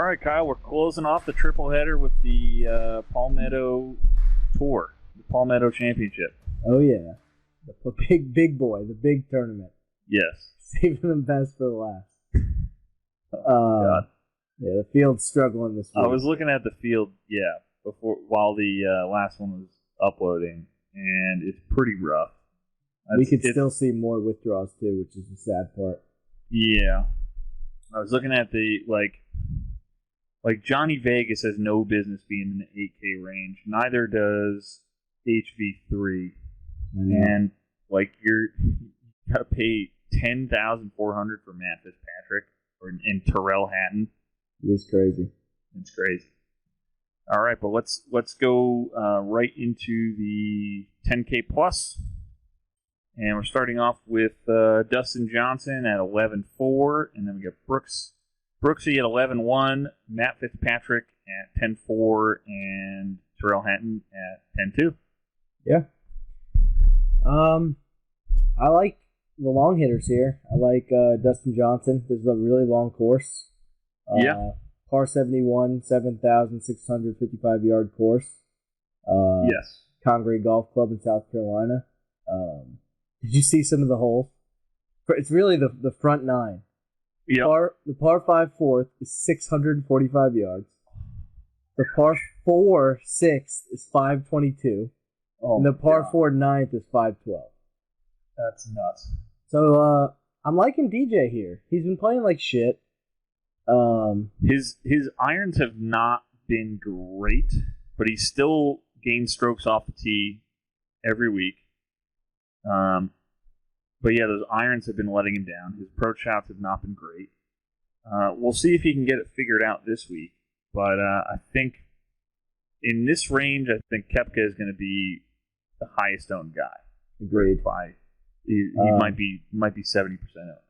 right, Kyle, we're closing off the triple header with the Palmetto Tour, the Palmetto Championship. Oh, yeah. The big boy, the big tournament. Yes. Saving them best for last. God. Yeah, the field's struggling this week. I was looking at the field, while the last one was uploading, and it's pretty rough. We could still see more withdrawals, too, which is the sad part. Yeah. I was looking at the, like Johnny Vegas has no business being in the 8K range. Neither does HV3. And, you got to pay $10,400 for Matt Fitzpatrick and Terrell Hatton. It is crazy. It's crazy. All right, but let's go right into the 10K plus. And we're starting off with Dustin Johnson at 11.4, and then we got Brooksy at 11.1, Matt Fitzpatrick at 10.4, and Terrell Hatton at 10.2. Yeah. I like the long hitters here. I like Dustin Johnson. This is a really long course. Par 71, 7,655-yard course. Yes. Congaree Golf Club in South Carolina. Did you see some of the holes? It's really the front nine. Yep. The par 5 fourth is 645 yards. The par 4 sixth is 522. And the par 4 ninth is 512. That's nuts. So I'm liking DJ here. He's been playing like shit. His irons have not been great, but he still gains strokes off the tee every week. But yeah, those irons have been letting him down. His approach shots have not been great. We'll see if he can get it figured out this week. But I think in this range, I think Koepka is going to be the highest owned guy. Agreed. He might be 70% owned.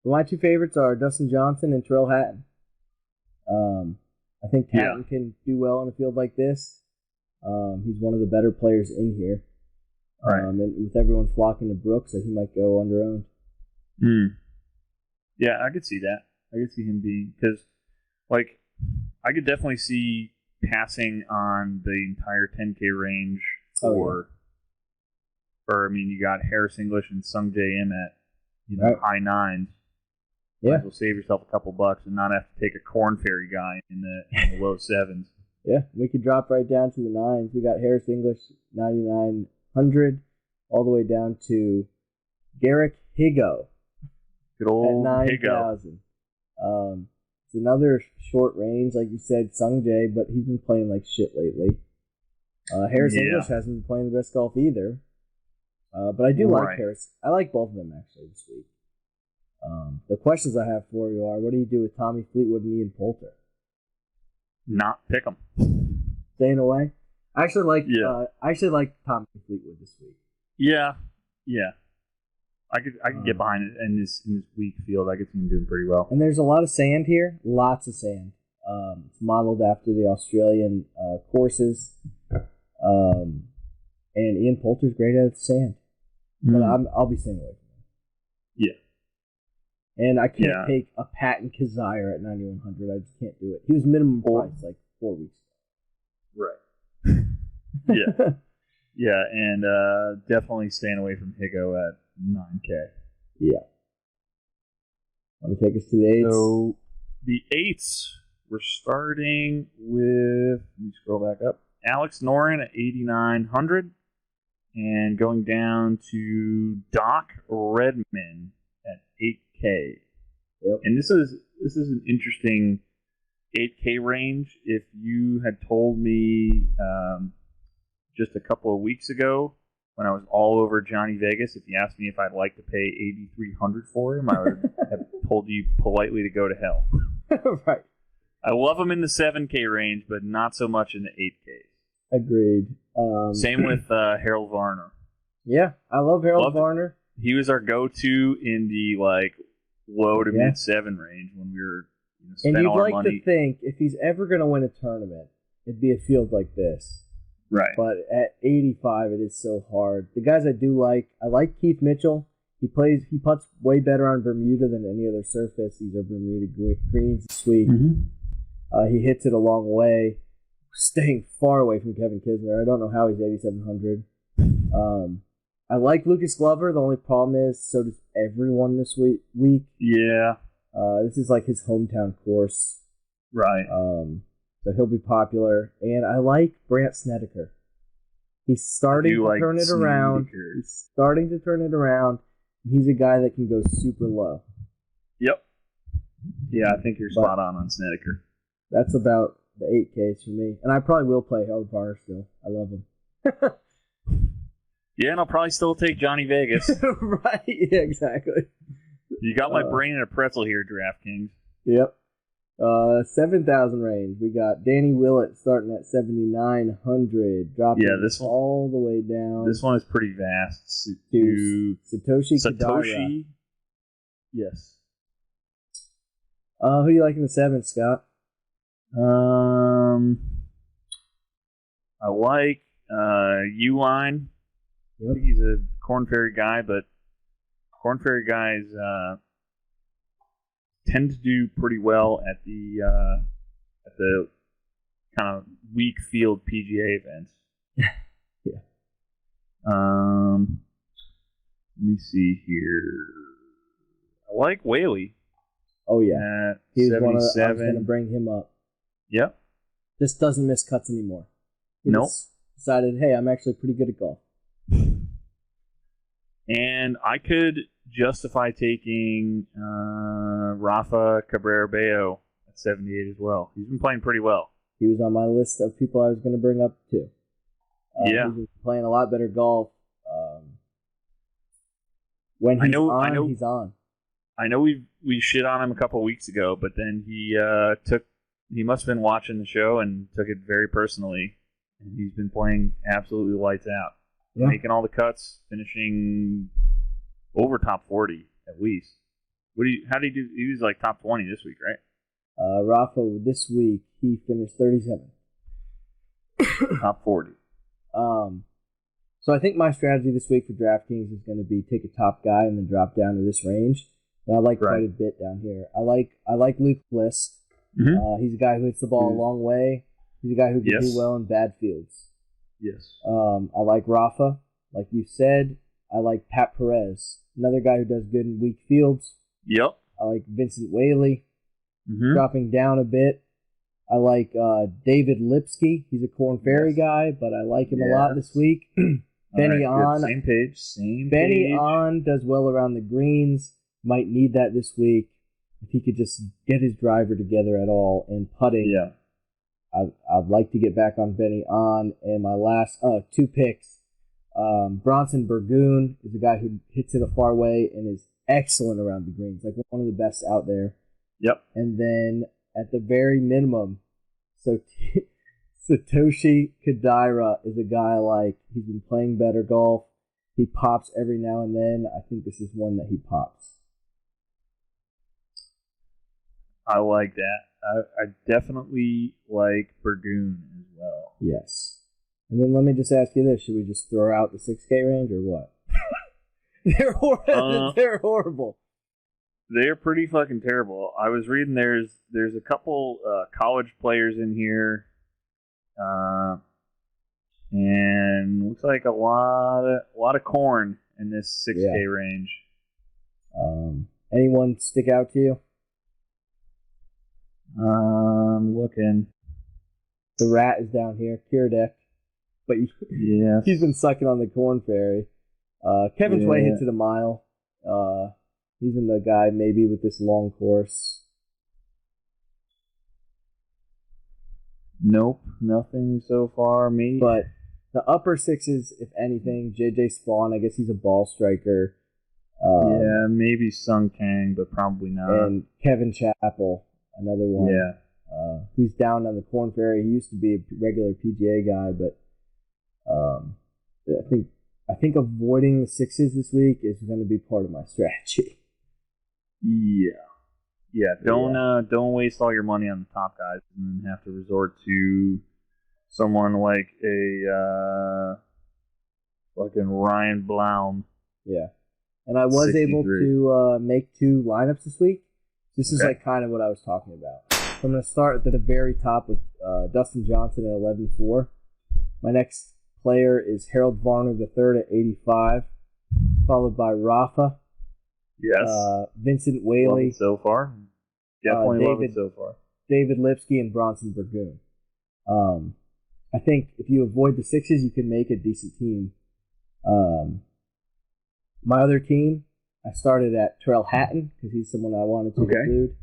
My two favorites are Dustin Johnson and Terrell Hatton. I think Hatton can do well in a field like this. He's one of the better players in here. Right. And with everyone flocking to Brooks, he might go under-owned. Yeah, I could see that. I could see him being... Because, I could definitely see passing on the entire 10K range you got Harris English and Sung J M at high nines. Yeah. Might as well save yourself a couple bucks and not have to take a Corn Ferry guy in the low sevens. Yeah, we could drop right down to the nines. We got Harris English 9,900 all the way down to Garrick Higo. Good old at 9,000. It's another short range, like you said, Sung J, but he's been playing like shit lately. Harris English hasn't been playing the best golf either. But I do like Harris. I like both of them, actually, this week. The questions I have for you are, what do you do with Tommy Fleetwood and Ian Poulter? Not pick them. Staying away? I actually like Tommy Fleetwood this week. Yeah. I could get behind it in this weak field. I could see him doing pretty well. And there's a lot of sand here. Lots of sand. It's modeled after the Australian courses. And Ian Poulter's great at the sand. But I'll be staying away from him. Yeah. And I can't take a Patton Kazire at 9,100. I just can't do it. He was minimum price 4 weeks ago. Right. Yeah. Yeah, and definitely staying away from Higo at 9K. Yeah. Want to take us to the eights? So, the eights, we're starting with, let me scroll back up, Alex Noren at 8,900, and going down to Doc Redman at 8K. Yep. And this is an interesting 8K range. If you had told me just a couple of weeks ago when I was all over Johnny Vegas, if you asked me if I'd like to pay $8,300 for him, I would have told you politely to go to hell. Right. I love him in the 7K range, but not so much in the 8Ks. Agreed. Same with Harold Varner. Yeah, I love Harold Varner. He was our go-to in the low to mid 7 range when we were spending all our money. And you'd like to think if he's ever going to win a tournament, it'd be a field like this. Right. But at 85, it is so hard. The guys I do like, I like Keith Mitchell. He putts way better on Bermuda than any other surface. These are Bermuda greens, sweet. Mm-hmm. He hits it a long way, staying far away from Kevin Kisner. I don't know how he's 8,700. I like Lucas Glover. The only problem is, so does everyone this week. Yeah. This is like his hometown course. Right. So he'll be popular. And I like Brant Snedeker. He's starting to turn it around. He's starting to turn it around. He's a guy that can go super low. Yep. Yeah, I think you're spot on Snedeker. That's about the 8Ks for me. And I probably will play Harold Varner still. I love him. Yeah, and I'll probably still take Johnny Vegas. Right, yeah, exactly. You got my brain in a pretzel here, DraftKings. Yep. 7,000 range. We got Danny Willett starting at 7,900, dropping this one, all the way down. This one is pretty vast. To Satoshi Kodaira. Yes. Who do you like in the 7th, Scott? I like Uline. Yep. I think he's a Corn Ferry guy, but Corn Ferry guys tend to do pretty well at the kind of weak field PGA events. Yeah. Let me see here. I like Whaley. Oh yeah, he was one of the, I was going to bring him up. Yep. Just doesn't miss cuts anymore. He nope. Decided, hey, I'm actually pretty good at golf. And I could justify taking Rafa Cabrera Bello at 78 as well. He's been playing pretty well. He was on my list of people I was going to bring up too. Yeah. He's been playing a lot better golf. When he's on, he's on. I know we shit on him a couple weeks ago, but then he must have been watching the show and took it very personally. And he's been playing absolutely lights out. Yeah. Making all the cuts, finishing over top 40 at least. How did he do? He was like top 20 this week, right? Rafa this week he finished 37. Top 40. So I think my strategy this week for DraftKings is going to be take a top guy and then drop down to this range. And I like quite a bit down here. I like Luke Bliss. Mm-hmm. He's a guy who hits the ball a long way. He's a guy who can do well in bad fields. Yes. I like Rafa, like you said. I like Pat Perez, another guy who does good in weak fields. Yep. I like Vincent Whaley, dropping down a bit. I like David Lipsky. He's a Corn Ferry guy, but I like him a lot this week. Benny On. Same page. Benny On does well around the greens. Might need that this week. If he could just get his driver together at all and putting. Yeah. I'd like to get back on Benny On. And my last 2 picks. Bronson Burgoon is a guy who hits it a far way and is excellent around the greens. Like one of the best out there. Yep. And then at the very minimum, Satoshi Kodaira is a guy he's been playing better golf. He pops every now and then. I think this is one that he pops. I like that. I definitely like Burgoon as well. Yes. And then let me just ask you this. Should we just throw out the 6K range or what? They're horrible. They're horrible. They're pretty fucking terrible. I was reading there's a couple college players in here. And looks like a lot of corn in this 6K range. Anyone stick out to you? Looking. The rat is down here, Kiradek. But he's been sucking on the Corn Ferry. Kevin Tway hits it a mile. He's in the guy maybe with this long course. Nope, nothing so far. Me, but the upper sixes, if anything, JJ Spawn. I guess he's a ball striker. Maybe Sung Kang, but probably not. And Kevin Chappell, another one. Yeah, he's down on the Corn Ferry. He used to be a regular PGA guy, but I think avoiding the sixes this week is going to be part of my strategy. Yeah. Don't waste all your money on the top guys and then have to resort to someone like a fucking Ryan Blaum. Yeah, and I was 63. Able to make 2 lineups this week. This is like kind of what I was talking about. I'm going to start at the very top with Dustin Johnson at 11-4. My next player is Harold Varner III at 85, followed by Rafa. Yes. Vincent Whaley. So far. Definitely love it so far. David Lipsky and Bronson Burgoon. I think if you avoid the sixes, you can make a decent team. My other team, I started at Terrell Hatton because he's someone I wanted to include.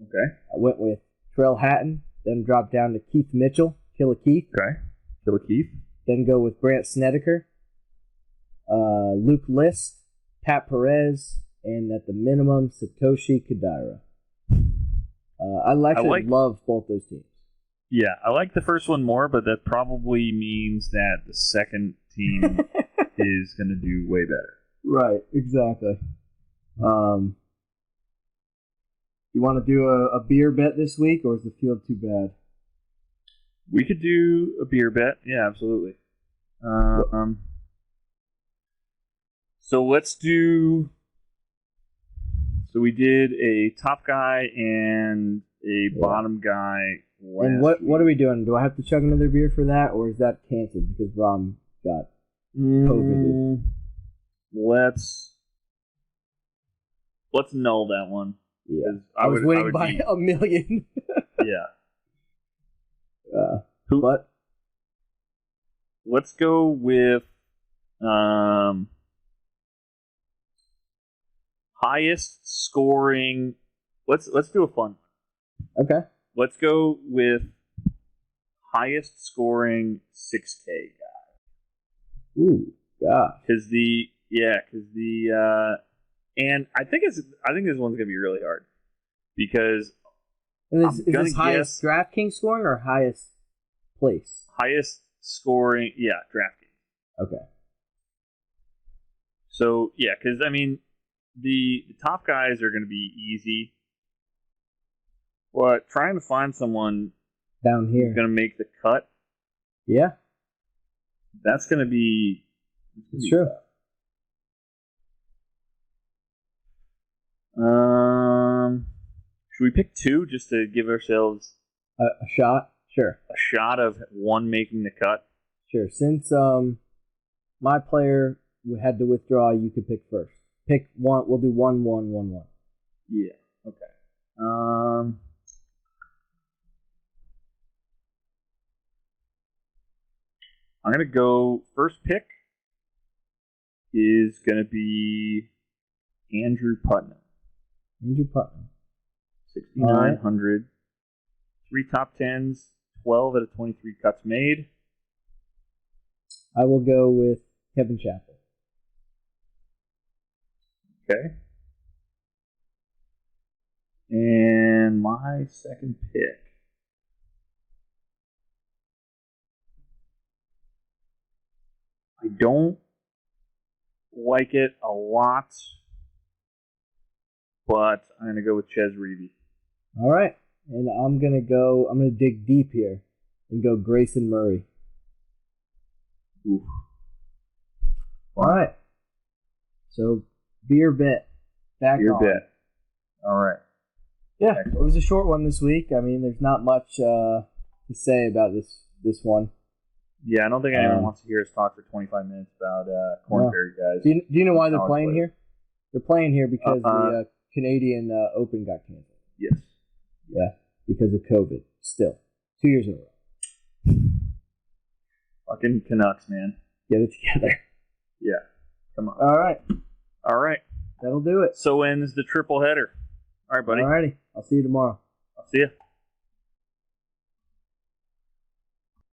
Okay. I went with Terrell Hatton, then dropped down to Keith Mitchell, Killer Keith. Okay. Killer Keith. Then go with Brant Snedeker, Luke List, Pat Perez, and at the minimum, Satoshi Kodaira. I love both those teams. Yeah, I like the first one more, but that probably means that the second team is going to do way better. Right, exactly. You want to do a beer bet this week, or is the field too bad? We could do a beer bet. Yeah, absolutely. So let's do... So we did a top guy and a bottom guy last And what are we doing? Do I have to chug another beer for that, or is that canceled because Rom got COVID? Let's null that one. Yeah, I was winning by a million. Yeah. But let's go with highest scoring. Let's do a fun one. Okay. Let's go with highest scoring 6K guy. Ooh, gosh. Because and I think this one's gonna be really hard because is this highest DraftKings scoring or highest place? Highest scoring, yeah, DraftKings. Okay. So yeah, because I mean the top guys are gonna be easy, but trying to find someone down here who's gonna make the cut, yeah, that's gonna be. It's true. Should we pick two just to give ourselves a shot? Sure. A shot of one making the cut? Sure. Since my player had to withdraw, you could pick first. Pick one. We'll do 1-1-1-1. Yeah. Okay. I'm gonna go first pick is gonna be Andrew Putnam. Andrew Putnam. 6,900. 3 top 10s, 12 out of 23 cuts made. I will go with Kevin Chappell. Okay. And my second pick. I don't like it a lot, but I'm going to go with Ches Reavie. All right. And I'm going to dig deep here and go Grayson Murray. Oof. All right. So, beer bet. Beer bet. All right. Yeah, it was a short one this week. I mean, there's not much to say about this one. Yeah, I don't think anyone wants to hear us talk for 25 minutes about Corn Ferry guys. Do you know why they're playing here? They're playing here because the Canadian Open got canceled. Yes. Yeah, because of COVID. Still. 2 years in a row. Fucking Canucks, man. Get it together. Yeah. Come on. All right. That'll do it. So ends the triple header. All right, buddy. All righty. I'll see you tomorrow. I'll see you.